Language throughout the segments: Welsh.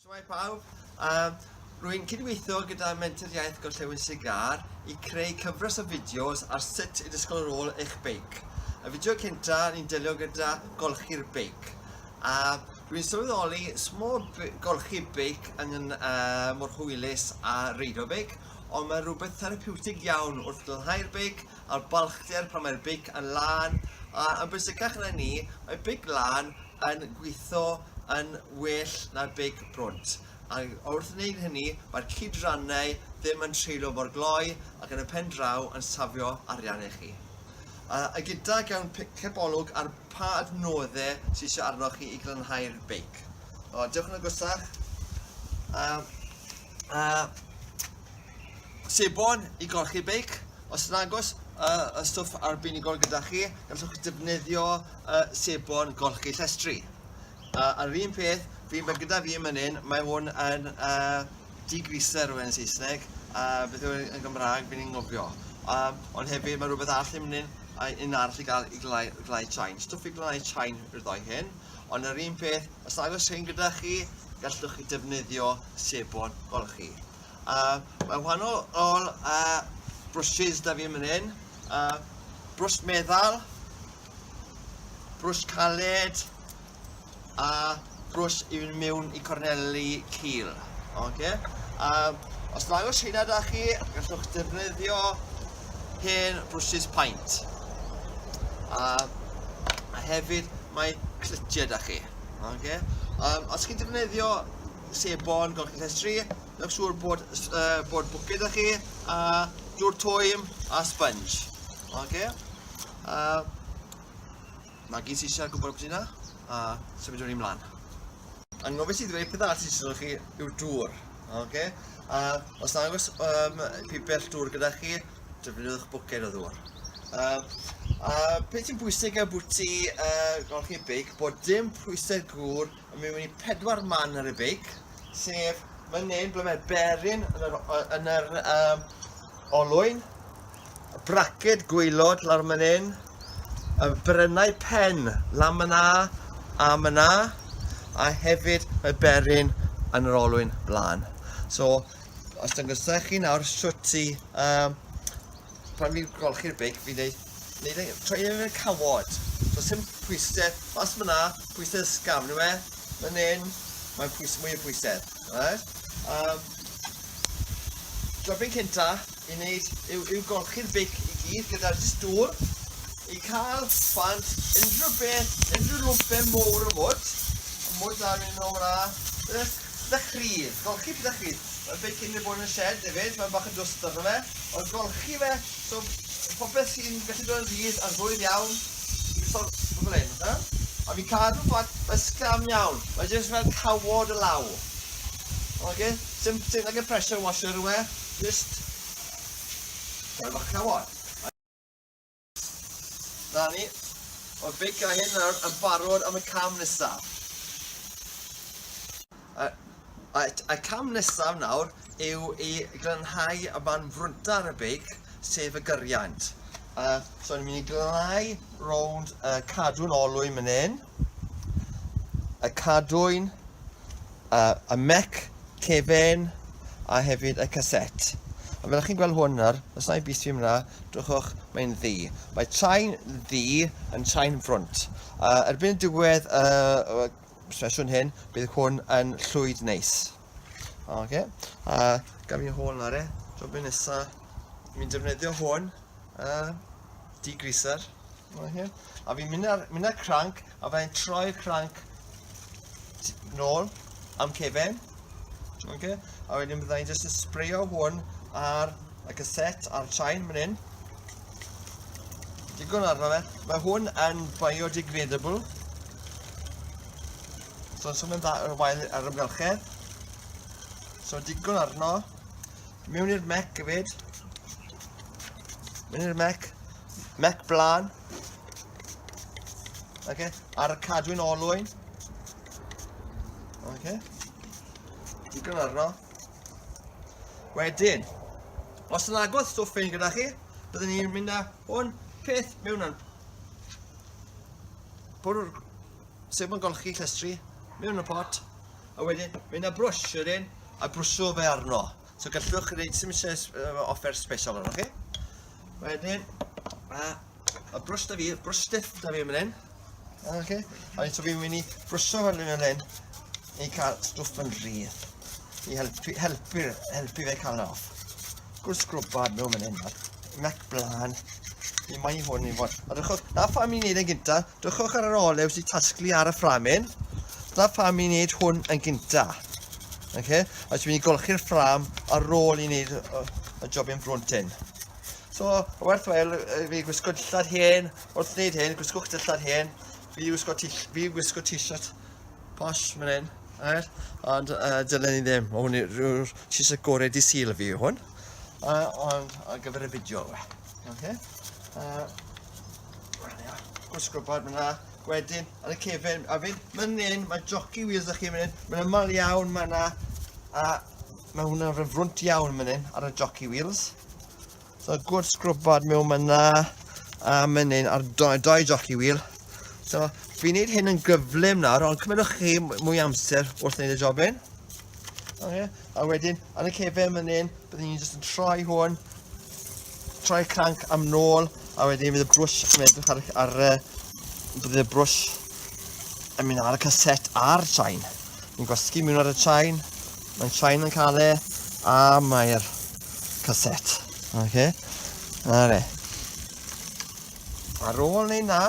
Shwmae pawb, rwy'n cydweithio gyda Menter Iaith Gorllewin Sigar i creu cyfres o fideos ar sut i ddysgu ar ôl eich beic. Y fideo cynta ni'n delio gyda golchi'r beic. Rwy'n sylweddoli golchi beic yn mor hwylus a reidio beic, ond mae rhywbeth therapiwtig iawn wrth glanhau'r beic a'r balchder pan mae'r beic yn lan. Yn bwysicach na ni, mae beic lan yn gweithio yn well na'r beic brwnt. A wrth wneud hynny, mae'r cydrannau ddim yn treulio mor gloi ac yn y pen draw yn safio arian i chi. A gyda gawn cebolwg ar pa adnoddau sydd eisiau arnoch chi i glanhau'r beic. Diolch yn agosach. Sebon i golchi'r beic. Os yn agos y stwff arbunigol gyda chi, gallwch chi defnyddio sebon golchi llestri. Ar un peth, gyda fi yn hyn, mae hwn yn degreaser yn Saesneg, beth yw'n yn Gymraeg, fi'n ngofio. Ond hefyd mae rhywbeth arall yn hyn, un arall i gael i glanhau chain. Stwff i glanhau chain yw'r ddoi hyn. Ond ar un peth, os agos hyn gyda chi, gallwch chi defnyddio sebon golchi. Mae wahanol brwsys da fi yn hyn. Brwsh meddal, brwsh caled, a brwsh i fynd mewn i corneli cil. Os nagos hynna da chi, gallwch defnyddio hyn brwsys paint. A hefyd mae clitiau da chi. Os chi'n defnyddio sebon golchi llestri, newch siŵr bod bwced da chi, dŵr twym a sponge. Maggie sy'n eisiau gwybod beth yna? Symud o'n i mlaen. Anghofus i ddweud peth arall sy'n sylwch chi yw dŵr. Os nagos pibell dŵr gyda chi, defnyddiwch bwced o ddŵr. Beth sy'n bwysig am bwyty golchi'r beic, bod dim pwysau gŵr yn mynd i 4 man ar y beic, sef mae'n neud ble mae'r berin yn yr olwyn, y braced gwaelod lawr man hyn, y brennau pen lan man a myna, a hefyd mae berin yn yr olwyn blaen. So, os da'n gysach chi nawr siwt i, pan fi'n golchi'r beic, fi'n troi yn y cawod. So, sy'n pwysedd, mas myna, pwysedd sgafn yw e, fan hyn, mae'n mwy o pwysedd. Jobyn cynta i wneud yw golchi'r beic i gyd gyda'r dŵr, i cael bant unrhyw lwmpau mowr o mwd. Mwd da fi'n ôl yna. Ddechryd, golchi bydd ddechryd. Mae beic yn ei bod yn y shed hefyd, mae'n bach yn dwst arno fe. Ond golchi fe, so popeth sy'n gallu dod yn ddydd a'n fwydd iawn, fi'n sôn fel hyn. A fi'n cadw bod mae'n sgam iawn. Mae jyst fel cawod y law. Sim like a pressure washer yw e, just cael bach cawod. Na ni, o'r beic a hyn nawr yn barod am y cam nesaf. Y cam nesaf nawr yw i glanhau y man frwynta ar y beic, sef y gyriant. So ni'n mynd i glanhau rownd y cadwyn olwyn fan hyn, y cadwyn, y mec, cefen, a hefyd y caset. A fel chi'n gweld hwn nawr, os na i bys fi yma, drwchwch, mae'n ddi. Mae chain ddi yn chain front. Erbyn diwedd sesiwn hyn, bydd hwn yn llwyd neis. Gaf fi'n hwn nawr e. Jobyn nesa, mi'n defnyddio hwn, degreaser. A fi'n mynd â'r cranc, a fe'n troi'r cranc nôl am cefen. A wedyn byddai'n jyst yn sbreio hwn ar y caset a'r chain fan hyn. Digon arno fe. Mae hwn yn biodegradable. So mae'n dda ar y wael ar ymgylchedd. So digon arno. Mewn i'r mec hefyd. Mewn i'r mec. Mec blaen. Ar y cadwyn olwyn. Digon arno. Wedyn, os yn agos stwff ein gyda chi, byddwn ni'n mynd â hwn peth mewn yn. Bwrw'r sebon golchi llestri, mewn y pot, A wedyn, mynd â brwsh wedyn, a brwsio fe arno. So gallwch chi wneud, sy'n eisiau offer special arno chi. Wedyn, a brwsh da fi, brwsh stiff da fi yn hyn. Okay. A so fi'n mynd i brwsio fel yn hyn i cael stwff yn rhydd. I helpu fe cael yn off. Gwrdd sgrwbad mewn yn hyn. Mec blaen. I mai hwn i fod. A dwchwch, na pham i'n neud yn gynta, dwchwch ar yr olew sy'n tasglu ar y fframyn. Na pham i'n neud hwn yn gynta. Okay? A sy'n mynd i golchi'r ffram ar ôl i neud y job yn brwnt hyn. So, werth fel, fi gwisgo dillad hen, wrth wneud hyn, gwisgwch dillad hen. Fi gwisgo t-shirt posh fan hyn. Ond dylen ni ddim, o hwn yw'r t-shirt gorau di sil fi hwn. Ond ar gyfer y fideo. Okay? Gwsgrwbod fyna, wedyn ar y cefn, a fynd mynd hyn, mae jockey wheels â chi mynd hyn, mae'n ymal iawn mae yna, a mae hwnna'n frwnt iawn mynd hyn ar y jockey wheels. So gwsgrwbod mewn mynd yna, a mynd hyn ar doi jockey wheel. So fi'n neud hyn yn gyflym nawr, ond cymrydwch chi mwy amser wrth wneud y job hyn. Okay. A wedyn, ar y cefn mynd hyn, byddwn ni'n jyst yn troi hwn, troi cranc am nôl, a wedyn bydd y brwsh yn edrych bydd y brwsh yn mynd ar y caset a'r chain. Ni'n gwasgu mewn ar y chain, mae'n chain yn cael e, a mae'r caset. Okay. Ar ôl neu na,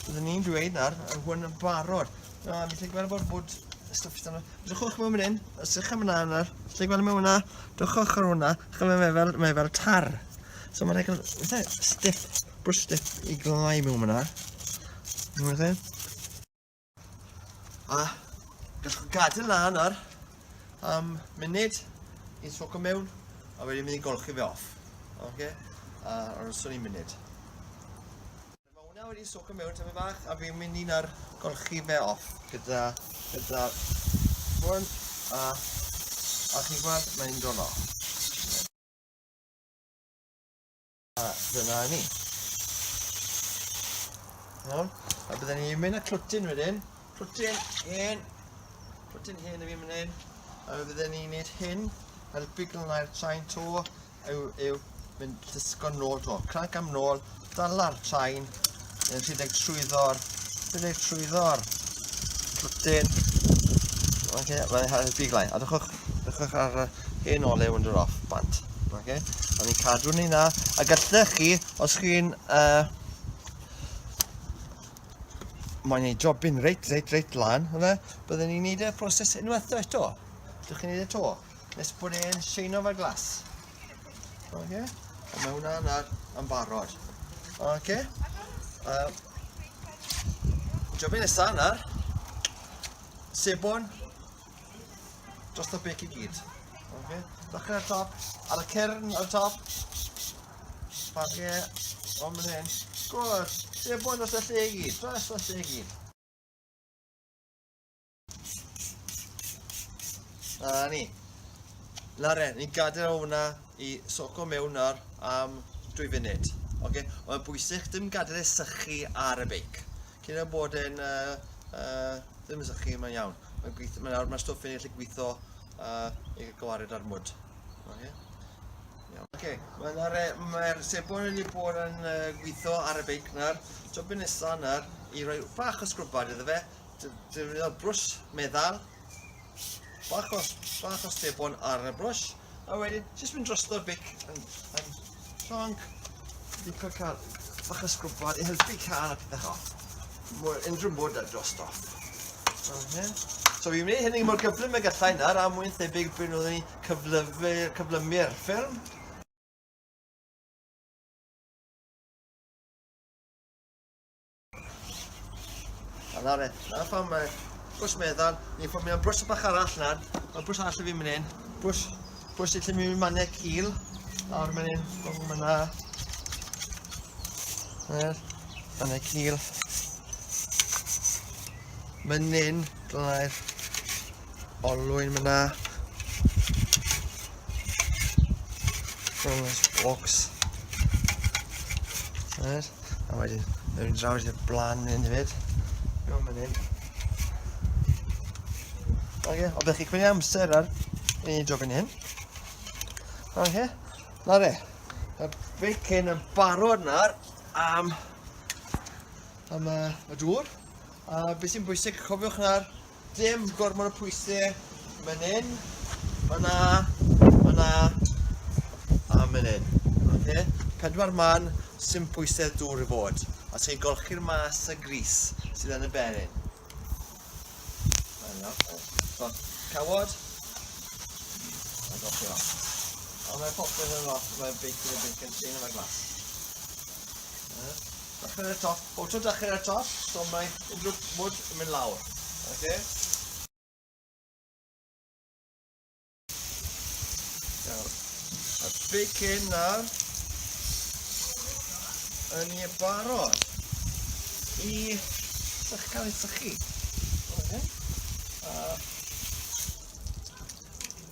byddwn ni'n dweud nawr, hwn yn barod. Mi'n lle gweld bod stwff sydd yna. Dwchwch mewn hyn, ysych am yna nawr. Lle gweld mewn hwnna, dwchwch ar hwnna, mae fel tar. So mae'n cael stiff, brwsh stiff i glai mewn hwnna. A gallwch gadael lan nawr am munud i soco mewn, a wedyn mynd i golchi fe off. Ar yswn i'n munud. Wedi soco mewn tyfu bach, a fi'n mynd i nawr golchi fe off gyda hwn, a chi'n gweld mae'n dod off. A dyna ni. A byddwn ni'n mynd â clwtyn wedyn, clwtyn hen y fi'n mynd hyn, a byddwn ni'n neud hyn, helpu glynau'r chain to, yw mynd disgo nôl to, cranc am nôl, dala'r chain, rhedeg trwyddo'r clwtyn. Mae'n helpu glai. A dwchwch ar hen olew yn dod off bant. A ni'n cadw ni na. A gallech chi, os chi'n mae'n neud jobyn reit lan, byddwn ni'n neud y proses unwaith eto. Dych chi'n neud eto. Nes bod e'n sheino fel glas. A mae hwnna'n yn barod. Jobyn nesaf nawr, sebon dros y bec I gyd. Dachan ar top, ar y cyrn ar top, bagiau, o'n mynd hyn. Gwrdd, sebon dros y lle I gyd, A ni. Nawr ni'n gadael hwnna I soco mewn nawr am 2 funud. Mae'n bwysig dim gadael ei sychu ar y beic. Cyn o bod yn ddim yn sychu, mae'n iawn. Mae stwff yn gallu gweithio I gwared ar mwd. Mae'r sebon wedi bod yn gweithio ar y beic nawr. Jobyn nesaf nawr I roi bach o sgrwbad iddo fe. Defnyddio'r brwsh meddal. Bach o sebon ar y brwsh. A wedyn, jyst mynd drosto'r beic yn llong. Fi'n cael bach o sgrwbad I helpu cael y pethau off. Unrhyw mwyd ar drost off. So fi'n gwneud hynny mor gyflym y gallai nawr a mwyn thebyg bryd oedden ni cyflymu'r ffilm. A nawr pham mae brwsh meddal, ni'n ffwrdd mewn brwsh bach arall nawr. Mae brwsh arall fi'n mynd hyn. Brwsh I lle mynd mannau cil. Nawr mynd hyn, mynd yna. Mannau cil. Mynd hyn, glynau'r olwyn mynd yna. Glynau'r bocs. A wedyn, mynd draw i'r blaen mynd hefyd. Mynd hyn. Okay, o byddech chi gwneud amser ar i job yn hyn. Okay, na re. Y bacon yn barod nawr am y dŵr. Beth sy'n bwysig, cofiwch nawr, dim gormod o pwysau mynd hyn, fyna, a mynd hyn. Okay? 4 man sy'n pwysau dŵr i fod. A sy'n golchi'r mas y gris sydd yn y berin. So, cawod, a golchi off. A mae'n popeth yn off, mae'n bacon sy'n yma glas. Dachr ar y top, auto dachr ar y top, so mae unrhyw mwd yn mynd lawr. Okay? Y bacon nawr yn ei barod i cael ei sychu. Okay?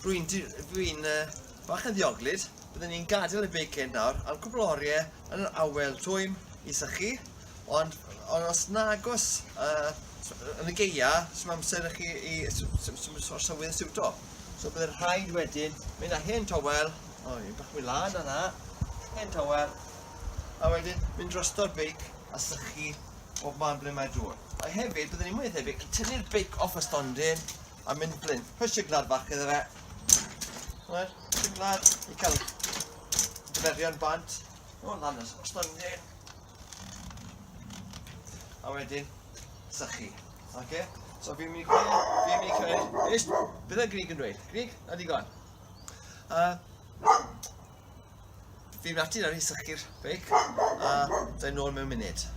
Dwi'n bach yn ddiolglyd, byddwn ni'n gadael y bacon nawr am cwbl o oriau yn yr awel twym i sychu, ond os nagos yn y geia, sy'n amser i chi i sylwydd siwto. So byddai'r rhaid wedyn mynd â hen towel, i'n bach mwy lan yna, hen towel, a wedyn mynd drosto'r beic a sychu o man ble mae'r dŵr. A hefyd, byddwn ni'n mwy thebyg, tynnu'r beic off y stondin a mynd blyn. Hwysio glad bach iddo fe. Hwysio glad i cael dyferion bant. O, lan y stondin. A wedyn, sychu. Okay? So fi'n mynd i cymryd, bydd y Grig yn dweud. Grig, na digon. Fi'n mynd ati nawr i sychu'r beic, a da'n nôl mewn munud.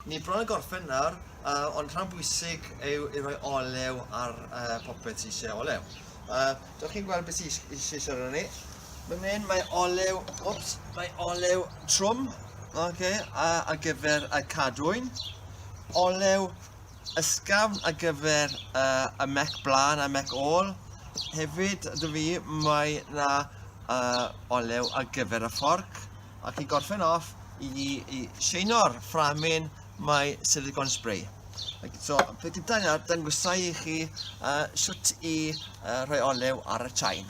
Ni bron y gorffen nawr, ond rhan bwysig yw i roi olew ar popeth sy'n eisiau olew. Dewch chi'n gweld beth sy'n eisiau siarad ni. Fan hyn mae olew trwm, ar gyfer y cadwyn. Olew ysgafn ar gyfer y mec blaen a mec ôl. Hefyd, dy fi, mae na olew ar gyfer y fforc. Ac i gorffen off, i sheino'r fframyn, mae silicone spray. So, beth gyda nawr, dangosau i chi siwt i rhoi olew ar y chain.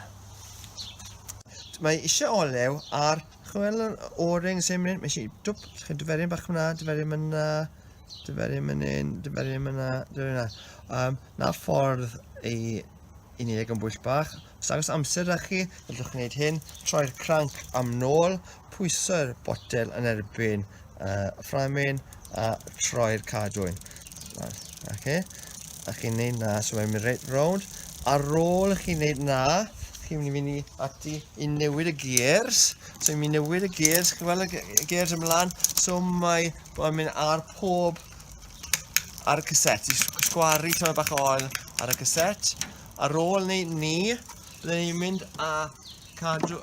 Mae eisiau olew ar, chwel yr o-ring sy'n mynd, mae eisiau dwp, chi'n dyferyn bach yna, dyferyn yna, dyferyn yna. Na'r ffordd i wneud yn bwyll bach. Os agos amser â chi, byddwch chi'n gwneud hyn, troi'r cranc am nôl, pwyso'r botel yn erbyn fframyn a troi'r cadwyn. A chi'n gwneud na, so mae'n mynd reit rownd. Ar ôl chi'n gwneud na, chi'n mynd i ati i newid y gears. So i'n mynd i newid y gears, chi'n gweld y gears ymlaen, so mae'n mynd ar pob, ar y cassette, i sgwaru tyma bach o oil ar y cassette. Ar ôl wneud ni, byddwn ni'n mynd a cadw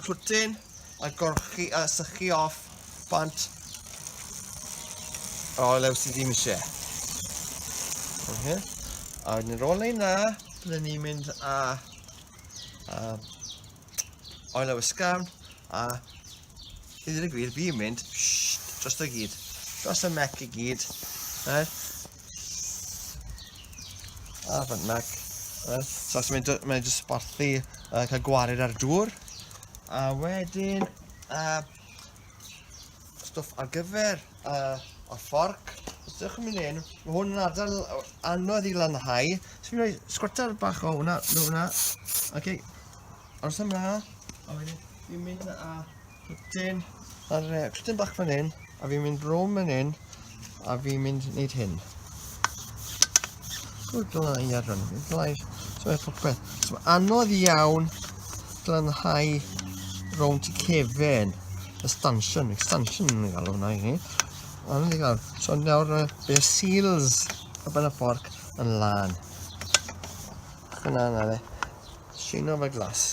clwtyn a gorchu a sychu off bant o olew sydd ddim eisiau. A wedyn ar ôl wneud na, byddwn ni'n mynd a olew ysgafn a i ddweud y gwir, fi'n mynd dros y gyd, dros y mec i gyd. A fan mec. So mae'n jyst sbarthu cael gwared ar dŵr. A wedyn stwff ar gyfer y fforc. Os ydych chi'n mynd hyn, mae hwn yn ardal anodd i lanhau. So fi'n rhoi sgwarter bach o hwnna, Ors ymlaen. A wedyn fi'n mynd â cwtyn bach fan hyn. A fi'n mynd brom fan hyn. A fi'n mynd wneud hyn. Glai ar hwn, glai. So mae popeth. So mae anodd iawn glanhau rownd i cefn y stanchion yn gael hwnna i ni. Anodd i gael. So nawr bydd y seals o ben y fforc yn lan. Yna le. Sheino fe glas.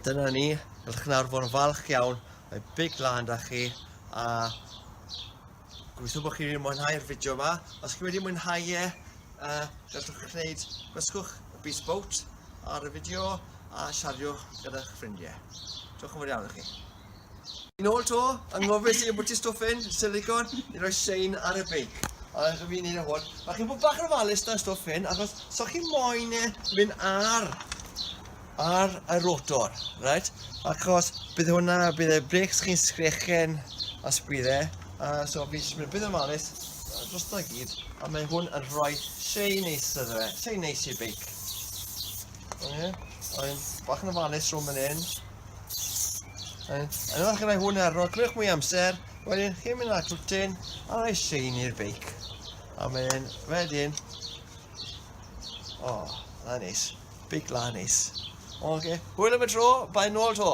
Dyna ni. Byddwch nawr fod yn falch iawn. Mae big lan da chi. Gobeithio bod chi wedi mwynhau'r fideo yma. Os chi wedi mwynhau gallwch chi gwneud, gwysgwch y bespout ar y fideo a siardiwch gyda'ch ffrindiau. Diolch yn fawr iawn i chi. Un ôl to, yng ngofis i bwyty stwff in, silicone, i roi shein ar y beic. A fi'n neud y hwn. A chi'n bod bach yn ofalus da'r stwff hyn, achos so chi'n moyn mynd ar y rotor, right? Achos bydd y brakes chi'n sgrechen as bydd e. So fi'n jyst mynd bydd yn ofalus, dros da gyd, a mae hwn yn rhoi shei neis iddo fe, shei neis i'r beic. O'n bach yn ofalus rhwng fan hyn. Yn ymwneud chi'n rhoi hwn ar ro, crywch mwy amser, wedyn chi'n mynd ar cwtyn a rhoi shein i'r beic. A wedyn, na neis, beic la neis. Hwyl am y tro, bai nôl to.